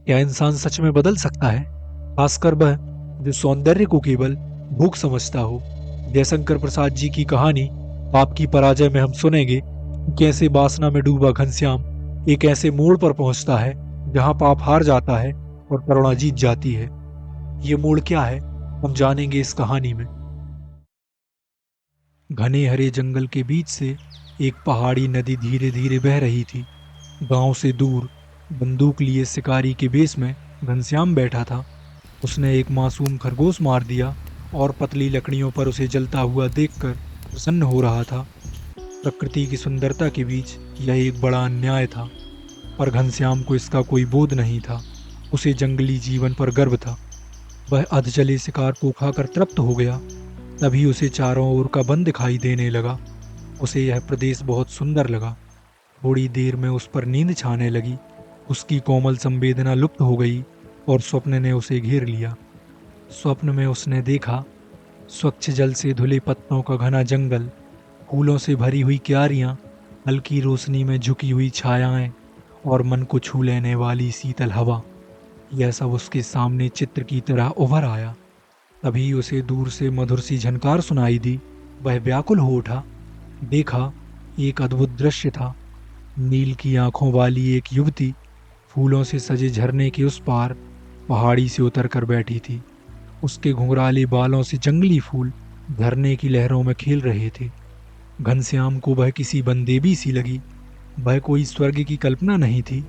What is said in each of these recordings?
क्या इंसान सच में बदल सकता है, खासकर वह जो सौंदर्य को केवल भूख समझता हो? जयशंकर प्रसाद जी की कहानी पाप की पराजय में हम सुनेंगे कि कैसे वासना में डूबा घनश्याम एक ऐसे मोड़ पर पहुंचता है जहां पाप हार जाता है और करुणा जीत जाती है। ये मोड़ क्या है, हम जानेंगे इस कहानी में। घने हरे जंगल के बीच से एक पहाड़ी नदी धीरे धीरे बह रही थी। गांव से दूर बंदूक लिए शिकारी के बेस में घनश्याम बैठा था। उसने एक मासूम खरगोश मार दिया और पतली लकड़ियों पर उसे जलता हुआ देखकर प्रसन्न हो रहा था। प्रकृति की सुंदरता के बीच यह एक बड़ा अन्याय था, पर घनश्याम को इसका कोई बोध नहीं था। उसे जंगली जीवन पर गर्व था। वह अधजले शिकार को खाकर तृप्त हो गया। तभी उसे चारों ओर का वन दिखाई देने लगा। उसे यह प्रदेश बहुत सुंदर लगा। थोड़ी देर में उस पर नींद छाने लगी। उसकी कोमल संवेदना लुप्त हो गई और स्वप्न ने उसे घेर लिया। स्वप्न में उसने देखा स्वच्छ जल से धुले पत्तों का घना जंगल, फूलों से भरी हुई क्यारियां, हल्की रोशनी में झुकी हुई छायाएं और मन को छू लेने वाली शीतल हवा। यह सब उसके सामने चित्र की तरह उभर आया। तभी उसे दूर से मधुर सी झनकार सुनाई दी। वह व्याकुल हो उठा। देखा, एक अद्भुत दृश्य था। नील की आंखों वाली एक युवती फूलों से सजे झरने के उस पार पहाड़ी से उतर कर बैठी थी। उसके घुंघराले बालों से जंगली फूल झरने की लहरों में खेल रहे थे। घनश्याम को वह किसी बनदेवी सी लगी। वह कोई स्वर्ग की कल्पना नहीं थी,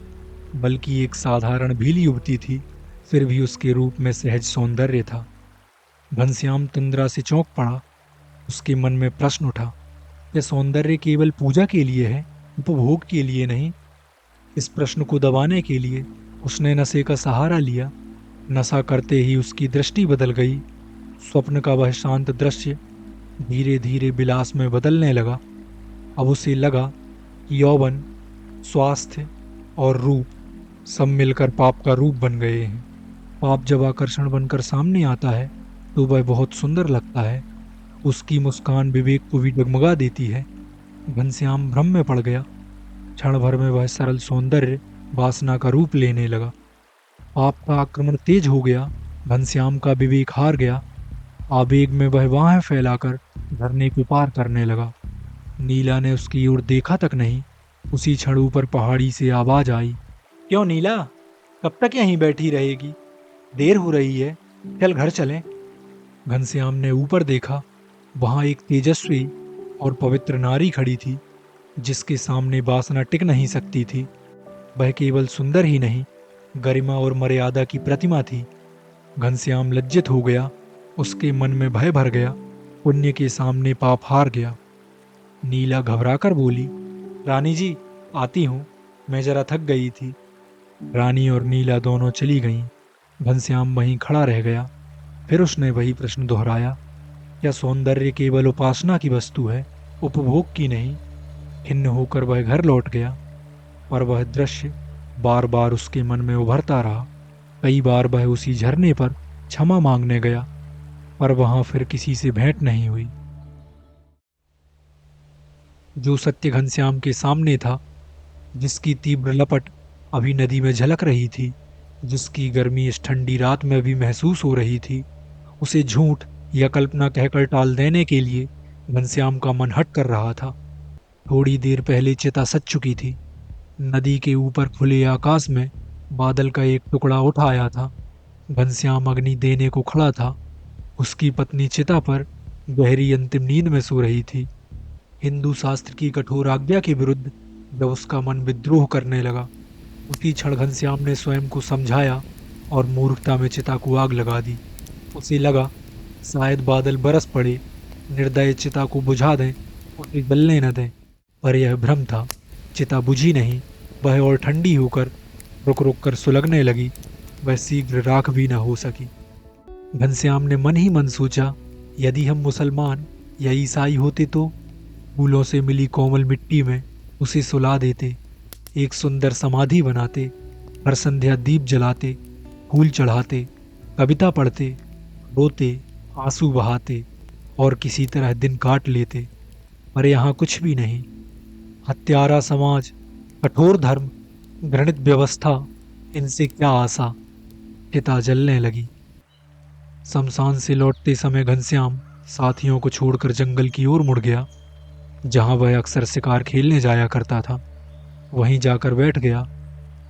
बल्कि एक साधारण भील युवती थी। फिर भी उसके रूप में सहज सौंदर्य था। घनश्याम तंद्रा से चौंक पड़ा। उसके मन में प्रश्न उठा, यह सौंदर्य केवल पूजा के लिए है, उपभोग के लिए नहीं? इस प्रश्न को दबाने के लिए उसने नशे का सहारा लिया। नशा करते ही उसकी दृष्टि बदल गई। स्वप्न का वह शांत दृश्य धीरे धीरे विलास में बदलने लगा। अब उसे लगा कि यौवन, स्वास्थ्य और रूप सब मिलकर पाप का रूप बन गए हैं। पाप जब आकर्षण बनकर सामने आता है तो वह बहुत सुंदर लगता है। उसकी मुस्कान विवेक को भी डगमगा देती है। घनश्याम भ्रम में पड़ गया। क्षण भर में वह सरल सौंदर्य वासना का रूप लेने लगा। पाप का आक्रमण तेज हो गया। घनश्याम का विवेक हार गया। आवेग में वह बाहें फैलाकर झरने को पार करने लगा। नीला ने उसकी ओर देखा तक नहीं। उसी क्षण ऊपर पहाड़ी से आवाज आई, क्यों नीला, कब तक यहीं बैठी रहेगी? देर हो रही है, चल घर चलें। घनश्याम ने ऊपर देखा। वहां एक तेजस्वी और पवित्र नारी खड़ी थी, जिसके सामने वासना टिक नहीं सकती थी। वह केवल सुंदर ही नहीं, गरिमा और मर्यादा की प्रतिमा थी। घनश्याम लज्जित हो गया। उसके मन में भय भर गया। पुण्य के सामने पाप हार गया। नीला घबराकर बोली, रानी जी, आती हूं, मैं जरा थक गई थी। रानी और नीला दोनों चली गईं। घनश्याम वहीं खड़ा रह गया। फिर उसने वही प्रश्न दोहराया, क्या सौंदर्य केवल उपासना की वस्तु है, उपभोग की नहीं? खिन्न होकर वह घर लौट गया। पर वह दृश्य बार बार उसके मन में उभरता रहा। कई बार वह उसी झरने पर क्षमा मांगने गया, पर वहां फिर किसी से भेंट नहीं हुई। जो सत्य घनश्याम के सामने था, जिसकी तीव्र लपट अभी नदी में झलक रही थी, जिसकी गर्मी इस ठंडी रात में भी महसूस हो रही थी, उसे झूठ या कल्पना कहकर टाल देने के लिए घनश्याम का मन हट कर रहा था। थोड़ी देर पहले चिता सज चुकी थी। नदी के ऊपर खुले आकाश में बादल का एक टुकड़ा उठ आया था। घनश्याम अग्नि देने को खड़ा था। उसकी पत्नी चिता पर गहरी अंतिम नींद में सो रही थी। हिंदू शास्त्र की कठोर आज्ञा के विरुद्ध जब उसका मन विद्रोह करने लगा, उसी क्षण घनश्याम ने स्वयं को समझाया और मूर्खता में चिता को आग लगा दी। उसे लगा शायद बादल बरस पड़े, निर्दय चिता को बुझा दें, उसे जलने न दें। पर यह भ्रम था। चिता बुझी नहीं, वह और ठंडी होकर रुक रुक कर सुलगने लगी। वह शीघ्र राख भी न हो सकी। घनश्याम ने मन ही मन सोचा, यदि हम मुसलमान या ईसाई होते तो फूलों से मिली कोमल मिट्टी में उसे सुला देते, एक सुंदर समाधि बनाते, हर संध्या दीप जलाते, फूल चढ़ाते, कविता पढ़ते, रोते, आंसू बहाते और किसी तरह दिन काट लेते। पर यहाँ कुछ भी नहीं। हत्यारा समाज, कठोर धर्म, घृणित व्यवस्था इनसे क्या आशा। चिता जलने लगी। शमशान से लौटते समय घनश्याम साथियों को छोड़कर जंगल की ओर मुड़ गया, जहां वह अक्सर शिकार खेलने जाया करता था। वहीं जाकर बैठ गया।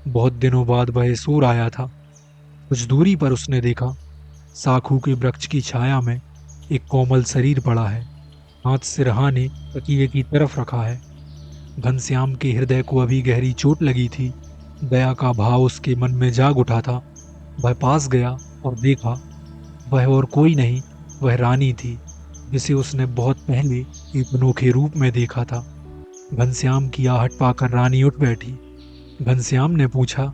बहुत दिनों बाद वह सूर आया था। कुछ दूरी पर उसने देखा, साखू के वृक्ष की छाया में एक कोमल शरीर पड़ा है। हाथ सिरहाने तकिए की तरफ रखा है। घनश्याम के हृदय को अभी गहरी चोट लगी थी। दया का भाव उसके मन में जाग उठा था। वह पास गया और देखा, वह और कोई नहीं, वह रानी थी, जिसे उसने बहुत पहले एक अनोखे रूप में देखा था। घनश्याम की आहट पाकर रानी उठ बैठी। घनश्याम ने पूछा,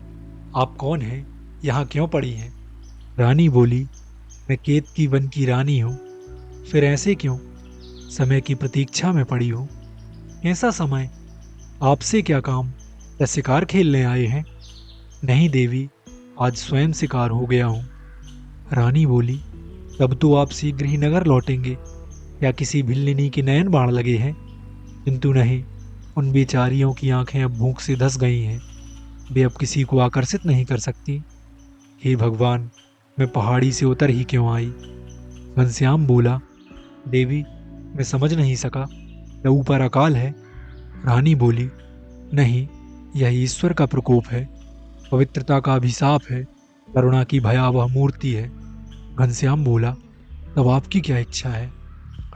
आप कौन हैं? यहाँ क्यों पड़ी हैं? रानी बोली, मैं केतकी वन की रानी हूँ। फिर ऐसे क्यों? समय की प्रतीक्षा में पड़ी हूँ। कैसा समय? आपसे क्या काम? क्या शिकार खेलने आए हैं? नहीं देवी, आज स्वयं शिकार हो गया हूँ। रानी बोली, तब तो आप शीघ्र ही नगर लौटेंगे। क्या किसी भिल्लिनी के नयन बाण लगे हैं? किंतु नहीं, उन बेचारियों की आंखें अब भूख से धंस गई हैं। वे अब किसी को आकर्षित नहीं कर सकती। हे भगवान, मैं पहाड़ी से उतर ही क्यों आई? घनश्याम बोला, देवी, मैं समझ नहीं सका, क्या ऊपर अकाल है? रानी बोली, नहीं, यह ईश्वर का प्रकोप है, पवित्रता का अभिशाप है, करुणा की भयावह मूर्ति है। घनश्याम बोला, तब आपकी क्या इच्छा है?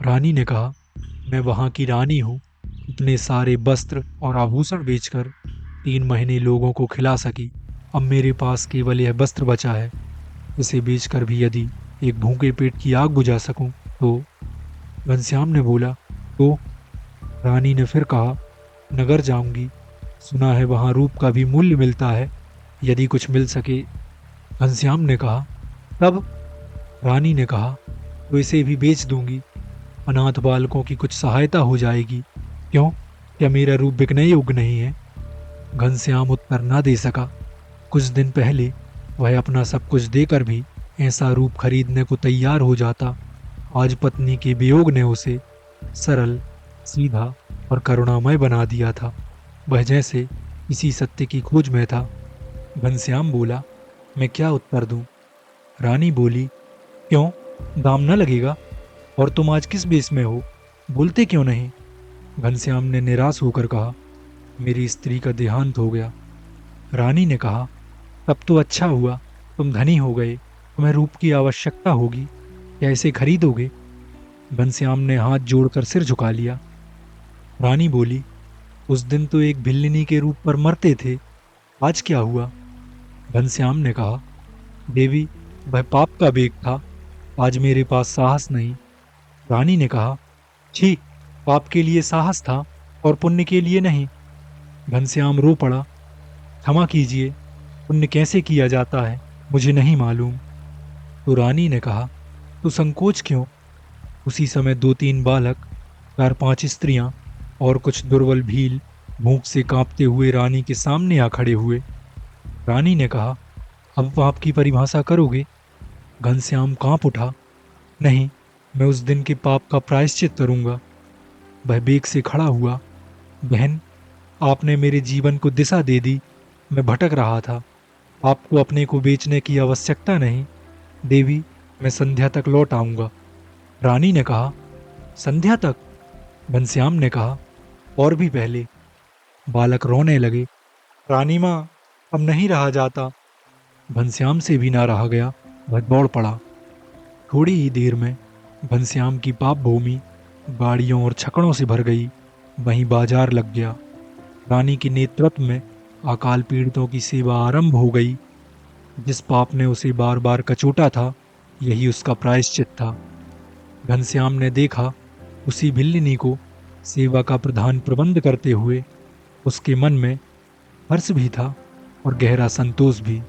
रानी ने कहा, मैं वहां की रानी हूँ। अपने सारे वस्त्र और आभूषण बेचकर 3 महीने लोगों को खिला सकी। अब मेरे पास केवल यह वस्त्र बचा है। इसे बेचकर भी यदि एक भूखे पेट की आग बुझा सकूं तो। घनश्याम ने बोला, तो? रानी ने फिर कहा, नगर जाऊंगी। सुना है वहां रूप का भी मूल्य मिलता है, यदि कुछ मिल सके। घनश्याम ने कहा, तब? रानी ने कहा, तो इसे भी बेच दूंगी। अनाथ बालकों की कुछ सहायता हो जाएगी। क्यों, क्या मेरा रूप बिकने योग्य नहीं है? घनश्याम उत्तर न दे सका। कुछ दिन पहले वह अपना सब कुछ देकर भी ऐसा रूप खरीदने को तैयार हो जाता। आज पत्नी के वियोग ने उसे सरल, सीधा और करुणामय बना दिया था। वह जैसे इसी सत्य की खोज में था। घनश्याम बोला, मैं क्या उत्तर दूं? रानी बोली, क्यों, दाम न लगेगा? और तुम आज किस बेस में हो? बोलते क्यों नहीं? घनश्याम ने निराश होकर कहा, मेरी स्त्री का देहांत हो गया। रानी ने कहा, तब तो अच्छा हुआ, तुम धनी हो गए। तुम्हें रूप की आवश्यकता होगी, क्या इसे खरीदोगे? घनश्याम ने हाथ जोड़कर सिर झुका लिया। रानी बोली, उस दिन तो एक भिल्लिनी के रूप पर मरते थे, आज क्या हुआ? घनश्याम ने कहा, देवी, वह पाप का बेग था, आज मेरे पास साहस नहीं। रानी ने कहा, छी, पाप के लिए साहस था और पुण्य के लिए नहीं। घनश्याम रो पड़ा, क्षमा कीजिए, पुण्य कैसे किया जाता है मुझे नहीं मालूम। तो रानी ने कहा, तो संकोच क्यों? उसी समय 2-3 बालक, 4-5 स्त्रियां और कुछ दुर्बल भील भूख से कांपते हुए रानी के सामने आ खड़े हुए। रानी ने कहा, अब पाप की परिभाषा करोगे? घनश्याम कांप उठा, नहीं, मैं उस दिन के पाप का प्रायश्चित करूंगा। वह बेग से खड़ा हुआ, बहन, आपने मेरे जीवन को दिशा दे दी। मैं भटक रहा था। आपको अपने को बेचने की आवश्यकता नहीं। देवी, मैं संध्या तक लौट आऊंगा। रानी ने कहा, संध्या तक? घनश्याम ने कहा, और भी पहले। बालक रोने लगे, रानी माँ, अब नहीं रहा जाता। घनश्याम से भी ना रहा गया, वह दौड़ पड़ा। थोड़ी ही देर में घनश्याम की पाप भूमि गाड़ियों और छकड़ों से भर गई। वहीं बाजार लग गया। रानी के नेतृत्व में अकाल पीड़ितों की सेवा आरंभ हो गई। जिस पाप ने उसे बार बार कचोटा था, यही उसका प्रायश्चित था। घनश्याम ने देखा, उसी भिल्लिनी को सेवा का प्रधान प्रबंध करते हुए। उसके मन में हर्ष भी था और गहरा संतोष भी।